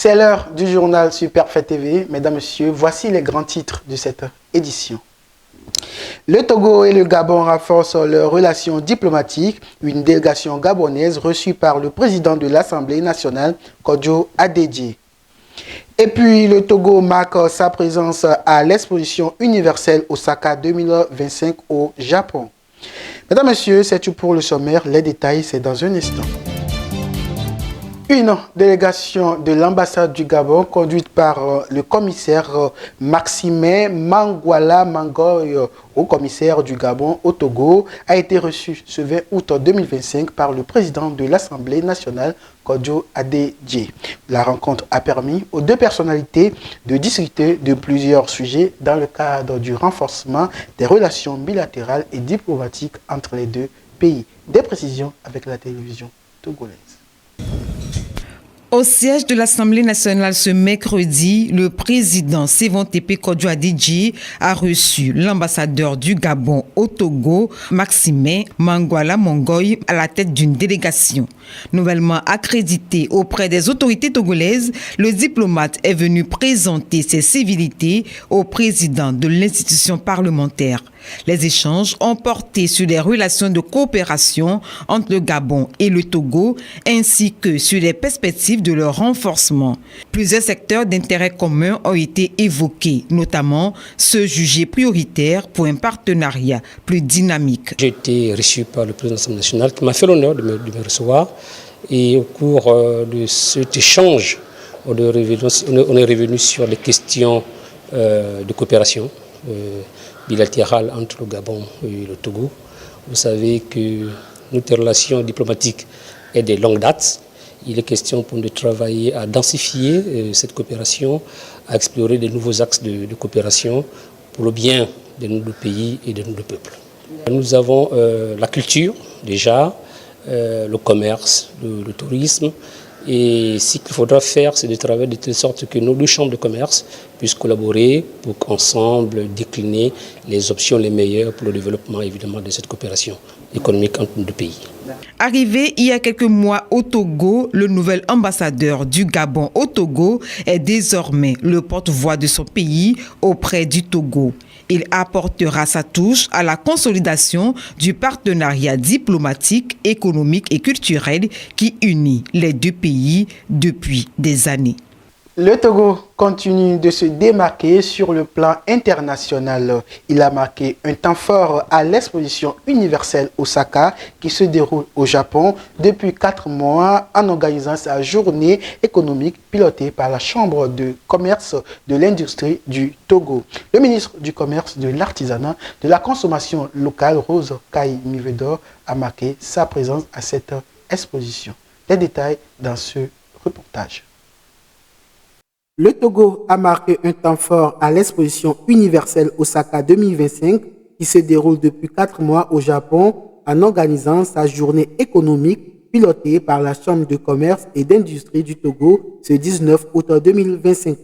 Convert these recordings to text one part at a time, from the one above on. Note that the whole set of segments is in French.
C'est l'heure du journal sur Perfect TV. Mesdames, Messieurs, voici les grands titres de cette édition. Le Togo et le Gabon renforcent leurs relations diplomatiques. Une délégation gabonaise reçue par le président de l'Assemblée nationale, Kodjo Adedje. Et puis, le Togo marque sa présence à l'exposition universelle Osaka 2025 au Japon. Mesdames, Messieurs, c'est tout pour le sommaire. Les détails, c'est dans un instant. Une délégation de l'ambassade du Gabon, conduite par le commissaire Maximin Mangwala Mangoy, au commissaire du Gabon au Togo, a été reçue ce 20 août 2025 par le président de l'Assemblée nationale, Kodjo Adedje. La rencontre a permis aux deux personnalités de discuter de plusieurs sujets dans le cadre du renforcement des relations bilatérales et diplomatiques entre les deux pays. Des précisions avec la télévision togolaise. Au siège de l'Assemblée nationale ce mercredi, le président Sévon Tepe Kodjo Adedje a reçu l'ambassadeur du Gabon au Togo, Maximin Mangwala Mangoy, à la tête d'une délégation. Nouvellement accrédité auprès des autorités togolaises, le diplomate est venu présenter ses civilités au président de l'institution parlementaire. Les échanges ont porté sur les relations de coopération entre le Gabon et le Togo, ainsi que sur les perspectives de leur renforcement. Plusieurs secteurs d'intérêt commun ont été évoqués, notamment ceux jugés prioritaires pour un partenariat plus dynamique. J'ai été reçu par le président de l'Assemblée nationale qui m'a fait l'honneur de me recevoir. Et au cours de cet échange, on est revenu sur les questions de coopération bilatérale entre le Gabon et le Togo. Vous savez que notre relation diplomatique est de longue date. Il est question pour nous de travailler à densifier cette coopération, à explorer de nouveaux axes de coopération pour le bien de nos deux pays et de nos deux peuples. Nous avons la culture déjà, le commerce, le tourisme. Et ce qu'il faudra faire, c'est de travailler de telle sorte que nos deux chambres de commerce puissent collaborer pour qu'ensemble décliner les options les meilleures pour le développement évidemment de cette coopération économique entre nos deux pays. Arrivé il y a quelques mois au Togo, le nouvel ambassadeur du Gabon au Togo est désormais le porte-voix de son pays auprès du Togo. Il apportera sa touche à la consolidation du partenariat diplomatique, économique et culturel qui unit les deux pays depuis des années. Le Togo continue de se démarquer sur le plan international. Il a marqué un temps fort à l'exposition universelle Osaka qui se déroule au Japon depuis 4 mois en organisant sa journée économique pilotée par la Chambre de commerce de l'industrie du Togo. Le ministre du Commerce, de l'Artisanat, de la consommation locale, Rose Kai Mivedor, a marqué sa présence à cette exposition. Les détails dans ce reportage. Le Togo a marqué un temps fort à l'exposition universelle Osaka 2025 qui se déroule depuis 4 mois au Japon en organisant sa journée économique pilotée par la Chambre de commerce et d'industrie du Togo ce 19 août 2025.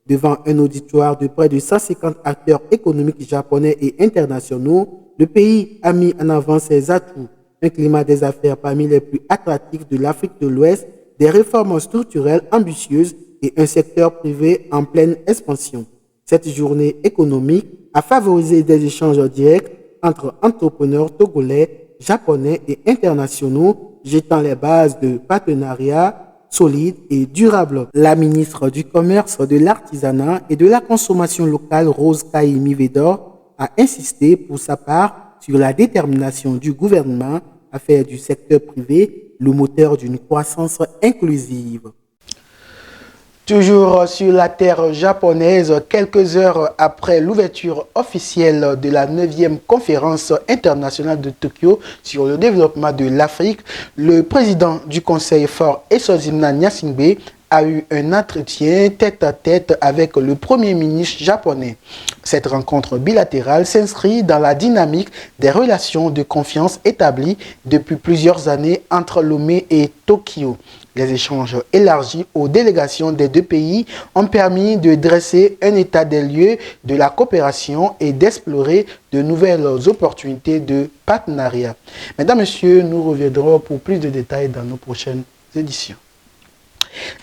Devant un auditoire de près de 150 acteurs économiques japonais et internationaux, le pays a mis en avant ses atouts, un climat des affaires parmi les plus attractifs de l'Afrique de l'Ouest, des réformes structurelles ambitieuses et un secteur privé en pleine expansion. Cette journée économique a favorisé des échanges directs entre entrepreneurs togolais, japonais et internationaux, jetant les bases de partenariats solides et durables. La ministre du Commerce, de l'Artisanat et de la consommation locale, Rose Kai Mivedor, a insisté pour sa part sur la détermination du gouvernement à faire du secteur privé le moteur d'une croissance inclusive. Toujours sur la terre japonaise, quelques heures après l'ouverture officielle de la 9e conférence internationale de Tokyo sur le développement de l'Afrique, le président du Conseil Faure Essozimna Gnassingbé a eu un entretien tête-à-tête avec le Premier ministre japonais. Cette rencontre bilatérale s'inscrit dans la dynamique des relations de confiance établies depuis plusieurs années entre Lomé et Tokyo. Les échanges élargis aux délégations des deux pays ont permis de dresser un état des lieux de la coopération et d'explorer de nouvelles opportunités de partenariat. Mesdames, Messieurs, nous reviendrons pour plus de détails dans nos prochaines éditions.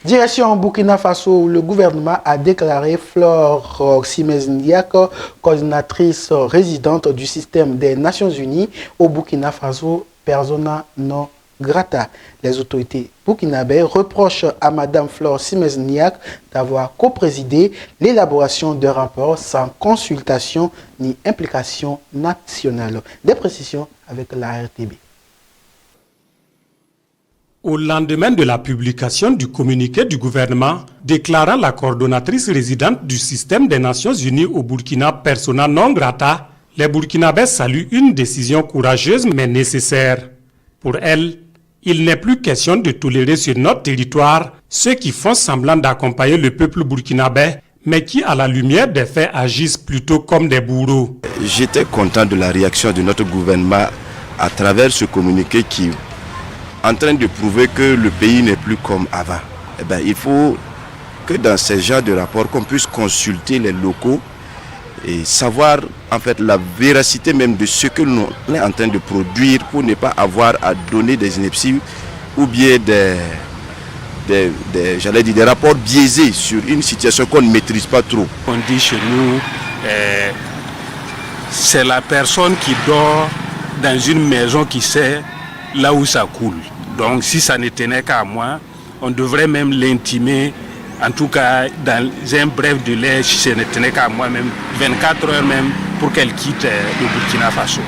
Direction Burkina Faso, où le gouvernement a déclaré Flore Simez-Ndiak, coordinatrice résidente du système des Nations Unies au Burkina Faso, persona non grata. Les autorités burkinabées reprochent à Madame Flore Simez-Ndiak d'avoir coprésidé l'élaboration de rapports sans consultation ni implication nationale. Des précisions avec la RTB. Au lendemain de la publication du communiqué du gouvernement déclarant la coordonnatrice résidente du système des Nations Unies au Burkina persona non grata, les Burkinabés saluent une décision courageuse mais nécessaire. Pour elle, il n'est plus question de tolérer sur notre territoire ceux qui font semblant d'accompagner le peuple burkinabé, mais qui, à la lumière des faits, agissent plutôt comme des bourreaux. J'étais content de la réaction de notre gouvernement à travers ce communiqué qui en train de prouver que le pays n'est plus comme avant. Eh bien, il faut que dans ces genres de rapports, qu'on puisse consulter les locaux et savoir en fait la véracité même de ce que l'on est en train de produire pour ne pas avoir à donner des inepties ou bien des rapports biaisés sur une situation qu'on ne maîtrise pas trop. On dit chez nous, c'est la personne qui dort dans une maison qui sait là où ça coule. Donc si ça ne tenait qu'à moi, on devrait même l'intimer, en tout cas dans un bref délai, si ça ne tenait qu'à moi, même 24 heures même, pour qu'elle quitte le Burkina Faso.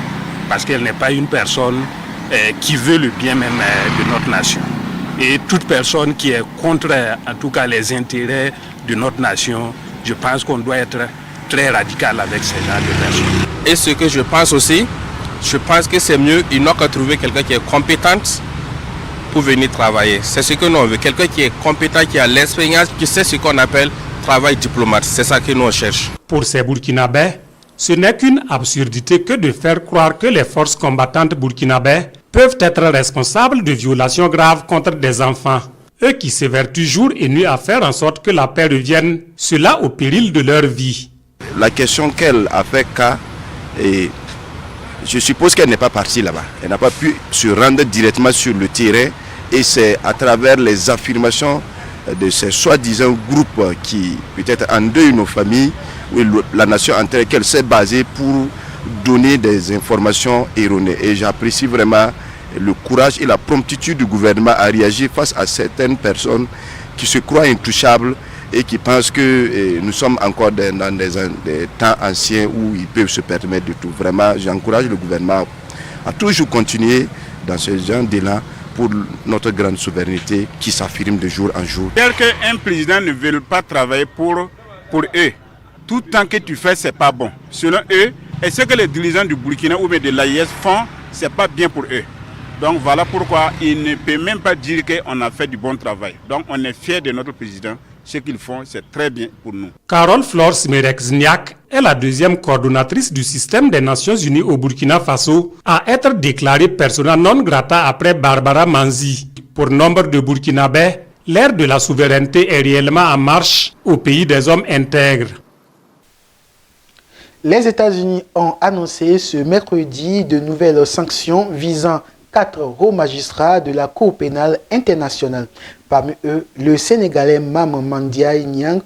Parce qu'elle n'est pas une personne qui veut le bien même de notre nation. Et toute personne qui est contre, en tout cas, les intérêts de notre nation, je pense qu'on doit être très radical avec ces gens de personnes. Et ce que je pense aussi, je pense que c'est mieux, ils n'ont qu'à trouver quelqu'un qui est compétent pour venir travailler. C'est ce que nous on veut, quelqu'un qui est compétent, qui a l'expérience, qui sait ce qu'on appelle travail diplomate. C'est ça que nous on cherche. Pour ces Burkinabés, ce n'est qu'une absurdité que de faire croire que les forces combattantes burkinabées peuvent être responsables de violations graves contre des enfants. Eux qui s'évertuent jour et nuit à faire en sorte que la paix revienne, cela au péril de leur vie. La question qu'elle a fait cas, et je suppose qu'elle n'est pas partie là-bas. Elle n'a pas pu se rendre directement sur le terrain et c'est à travers les affirmations de ces soi-disant groupes qui peut-être endeuillent nos familles ou la nation en telle qu'elle s'est basée pour donner des informations erronées. Et j'apprécie vraiment le courage et la promptitude du gouvernement à réagir face à certaines personnes qui se croient intouchables et qui pensent que nous sommes encore dans des temps anciens où ils peuvent se permettre de tout. Vraiment, j'encourage le gouvernement à toujours continuer dans ce genre d'élan pour notre grande souveraineté qui s'affirme de jour en jour. Tel qu'un président ne veut pas travailler pour eux, tout temps que tu fais, c'est pas bon. Selon eux, et ce que les dirigeants du Burkina ou bien de l'AIS font, c'est pas bien pour eux. Donc voilà pourquoi il ne peut même pas dire qu'on a fait du bon travail. Donc on est fiers de notre président. Ce qu'ils font, c'est très bien pour nous. Carole Flore Simez-Ndiak est la deuxième coordonnatrice du système des Nations Unies au Burkina Faso à être déclarée persona non grata après Barbara Manzi. Pour nombre de Burkinabés, l'ère de la souveraineté est réellement en marche au pays des hommes intègres. Les États-Unis ont annoncé ce mercredi de nouvelles sanctions visant 4 hauts magistrats de la Cour pénale internationale. Parmi eux, le Sénégalais Mame Mandiaye Niang,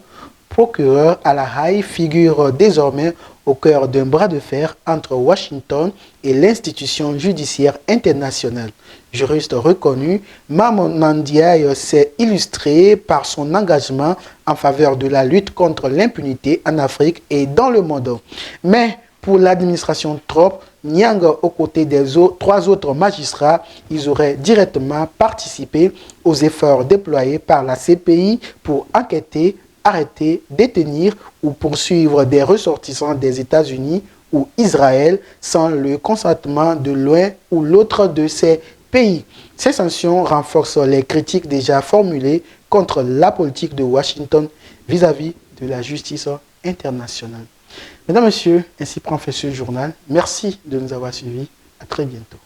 procureur à La Haye, figure désormais au cœur d'un bras de fer entre Washington et l'institution judiciaire internationale. Juriste reconnu, Mame Mandiaye s'est illustré par son engagement en faveur de la lutte contre l'impunité en Afrique et dans le monde. Mais pour l'administration Trump, Niang, aux côtés des 3 autres magistrats, ils auraient directement participé aux efforts déployés par la CPI pour enquêter, arrêter, détenir ou poursuivre des ressortissants des États-Unis ou Israël sans le consentement de l'un ou l'autre de ces pays. Ces sanctions renforcent les critiques déjà formulées contre la politique de Washington vis-à-vis de la justice internationale. Mesdames, Messieurs, ainsi prend fin ce journal. Merci de nous avoir suivis. À très bientôt.